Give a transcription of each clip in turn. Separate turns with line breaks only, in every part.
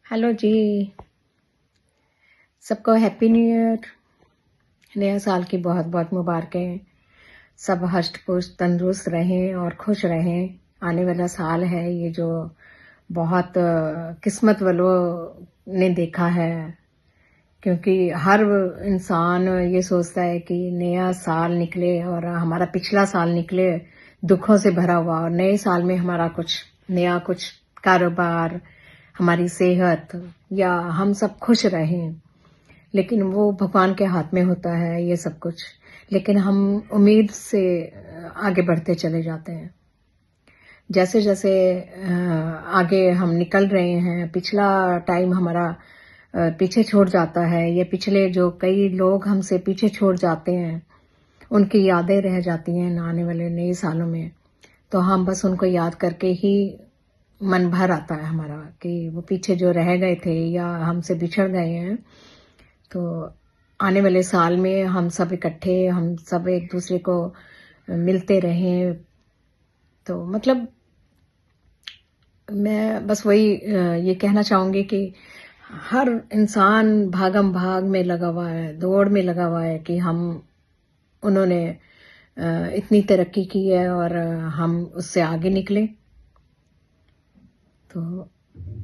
Hello जी। सबको happy new year. नया साल की बहुत बहुत मुबारकें। सब हष्ट पुष्ट तंदुरुस्त रहें और खुश रहें। आने वाला साल है ये जो बहुत किस्मत वालों ने देखा है, क्योंकि हर इंसान ये सोचता है कि नया साल निकले और हमारा पिछला साल निकले दुखों से भरा हुआ, और नए साल में हमारा कुछ नया, कुछ कारोबार, हमारी सेहत, या हम सब खुश रहें। लेकिन वो भगवान के हाथ में होता है ये सब कुछ। लेकिन हम उम्मीद से आगे बढ़ते चले जाते हैं। जैसे जैसे आगे हम निकल रहे हैं, पिछला टाइम हमारा पीछे छोड़ जाता है। ये पिछले जो कई लोग हमसे पीछे छोड़ जाते हैं, उनकी यादें रह जाती हैं आने वाले नए सालों में। तो हम बस उनको याद करके ही मन भर आता है हमारा कि वो पीछे जो रह गए थे या हमसे बिछड़ गए हैं। तो आने वाले साल में हम सब इकट्ठे, हम सब एक दूसरे को मिलते रहें। तो मतलब मैं बस वही ये कहना चाहूँगी कि हर इंसान भागम भाग में लगा हुआ है, दौड़ में लगा हुआ है कि हम उन्होंने इतनी तरक्की की है और हम उससे आगे निकले। तो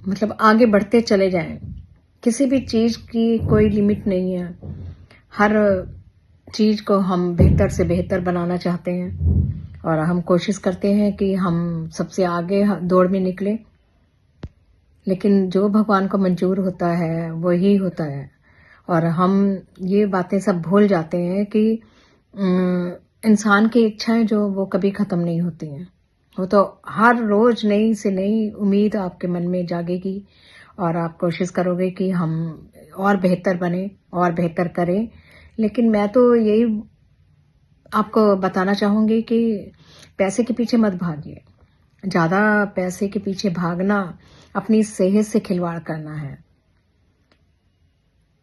मतलब आगे बढ़ते चले जाएं। किसी भी चीज की कोई लिमिट नहीं है। हर चीज को हम बेहतर से बेहतर बनाना चाहते हैं और हम कोशिश करते हैं कि हम सबसे आगे दौड़ में निकले। लेकिन जो भगवान को मंजूर होता है वही होता है, और हम ये बातें सब भूल जाते हैं कि इंसान की इच्छाएं जो वो कभी खत्म नहीं होती हैं। वो तो हर रोज नई से नई उम्मीद आपके मन में जागेगी और आप कोशिश करोगे कि हम और बेहतर बने और बेहतर करें। लेकिन मैं तो यही आपको बताना चाहूंगी कि पैसे के पीछे मत भागिए। ज्यादा पैसे के पीछे भागना अपनी सेहत से खिलवाड़ करना है।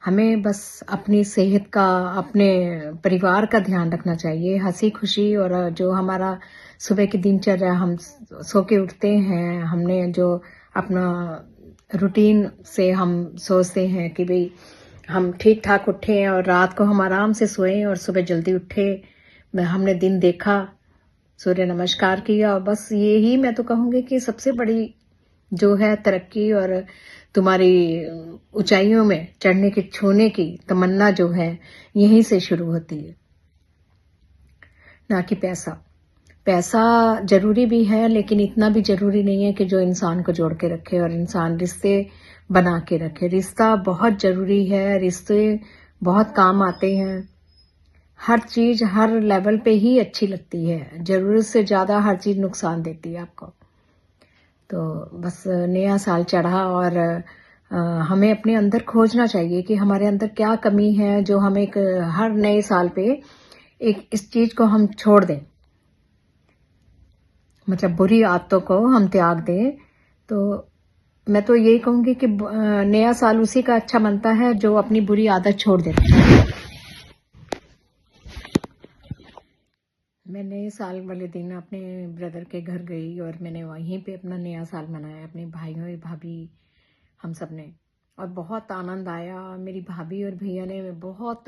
हमें बस अपनी सेहत का, अपने परिवार का ध्यान रखना चाहिए। हंसी खुशी, और जो हमारा सुबह की दिनचर्या, हम सो के उठते हैं, हमने जो अपना रूटीन से हम सोचते हैं कि भाई हम ठीक ठाक उठें और रात को हम आराम से सोएं और सुबह जल्दी उठे। हमने दिन देखा, सूर्य नमस्कार किया, और बस यही मैं तो कहूंगी कि सबसे बड़ी जो है तरक्की, और तुम्हारी ऊंचाइयों में चढ़ने की, छूने की तमन्ना जो है यहीं से शुरू होती है, ना कि पैसा। पैसा जरूरी भी है, लेकिन इतना भी जरूरी नहीं है कि जो इंसान को जोड़ के रखे और इंसान रिश्ते बना के रखे। रिश्ता बहुत जरूरी है, रिश्ते बहुत काम आते हैं। हर चीज हर लेवल पे ही अच्छी लगती है, जरूरत से ज्यादा हर चीज नुकसान देती है आपको। तो बस नया साल चढ़ा और हमें अपने अंदर खोजना चाहिए कि हमारे अंदर क्या कमी है, जो हम एक हर नए साल पे एक इस चीज को हम छोड़ दें। मतलब बुरी आदतों को हम त्याग दें। तो मैं तो यही कहूंगी कि नया साल उसी का अच्छा बनता है जो अपनी बुरी आदत छोड़ देता है। मैं नए साल वाले दिन अपने ब्रदर के घर गई और मैंने वहीं पे अपना नया साल मनाया अपने भाइयों भाभी हम सब ने, और बहुत आनंद आया। मेरी भाभी और भैया ने बहुत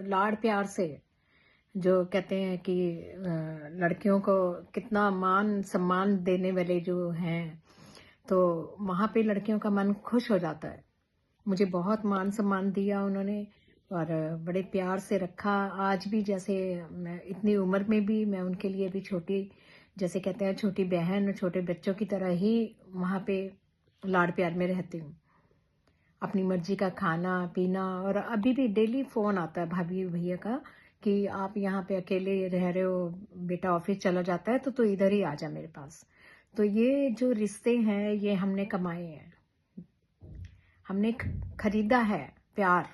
लाड़ प्यार से, जो कहते हैं कि लड़कियों को कितना मान सम्मान देने वाले जो हैं, तो वहाँ पे लड़कियों का मन खुश हो जाता है। मुझे बहुत मान सम्मान दिया उन्होंने और बड़े प्यार से रखा। आज भी जैसे मैं इतनी उम्र में भी मैं उनके लिए भी छोटी, जैसे कहते हैं छोटी बहन, छोटे बच्चों की तरह ही वहाँ पे लाड़ प्यार में रहती हूँ। अपनी मर्जी का खाना पीना, और अभी भी डेली फोन आता है भाभी भैया का कि आप यहाँ पे अकेले रह रहे हो, बेटा ऑफिस चला जाता है तो इधर ही आ जा मेरे पास। तो ये जो रिश्ते हैं ये हमने कमाए हैं, हमने खरीदा है प्यार।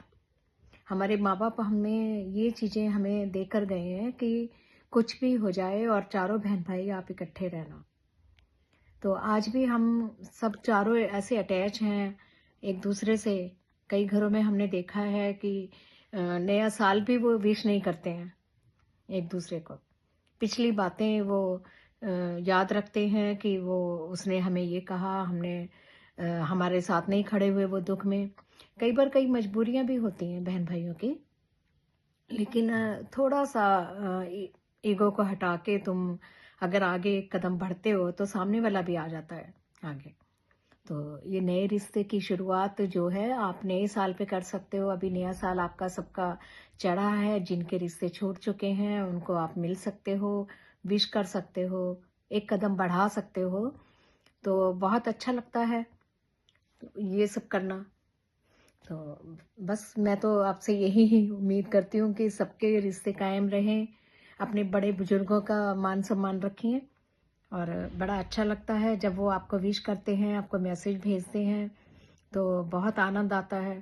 हमारे माँ बाप हमें ये चीजें हमें देकर गए हैं कि कुछ भी हो जाए और चारों बहन भाई आप इकट्ठे रहना। तो आज भी हम सब चारों ऐसे अटैच हैं एक दूसरे से। कई घरों में हमने देखा है कि नया साल भी वो विश नहीं करते हैं एक दूसरे को। पिछली बातें वो याद रखते हैं कि वो उसने हमें ये कहा, हमने हमारे साथ नहीं खड़े हुए वो दुख में। कई बार कई मजबूरियां भी होती हैं बहन भाइयों की, लेकिन थोड़ा सा ईगो को हटा के तुम अगर आगे एक कदम बढ़ते हो तो सामने वाला भी आ जाता है आगे। तो ये नए रिश्ते की शुरुआत जो है आप नए साल पे कर सकते हो। अभी नया साल आपका सबका चढ़ा है, जिनके रिश्ते छूट चुके हैं उनको आप मिल सकते हो, विश कर सकते हो, एक कदम बढ़ा सकते हो। तो बहुत अच्छा लगता है ये सब करना। तो बस मैं तो आपसे यही ही उम्मीद करती हूँ कि सबके रिश्ते कायम रहें, अपने बड़े बुजुर्गों का मान सम्मान रखें। और बड़ा अच्छा लगता है जब वो आपको विश करते हैं, आपको मैसेज भेजते हैं, तो बहुत आनंद आता है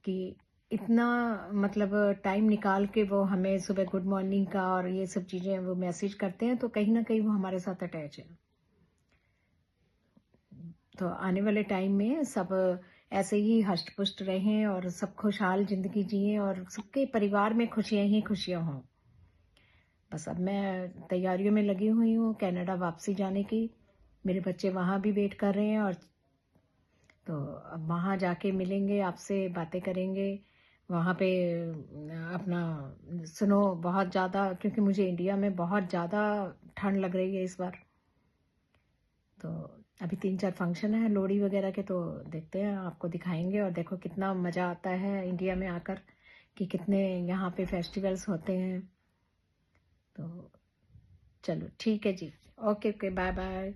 कि इतना मतलब टाइम निकाल के वो हमें सुबह गुड मॉर्निंग का और ये सब चीज़ें वो मैसेज करते हैं, तो कहीं ना कहीं वो हमारे साथ अटैच है। तो आने वाले टाइम में सब ऐसे ही हष्ट पुष्ट रहें और सब खुशहाल जिंदगी जिएं और सबके परिवार में खुशियां ही खुशियां हों। बस अब मैं तैयारियों में लगी हुई हूँ कनाडा वापसी जाने की। मेरे बच्चे वहाँ भी वेट कर रहे हैं, और तो अब वहाँ जाके मिलेंगे आपसे, बातें करेंगे वहाँ पे। अपना सुनो बहुत ज़्यादा, क्योंकि मुझे इंडिया में बहुत ज़्यादा ठंड लग रही है इस बार। तो अभी 3-4 फंक्शन है लोहड़ी वगैरह के, तो देखते हैं, आपको दिखाएंगे। और देखो कितना मज़ा आता है इंडिया में आकर, कि कितने यहाँ पे फेस्टिवल्स होते हैं। तो चलो ठीक है जी। Okay okay, bye bye.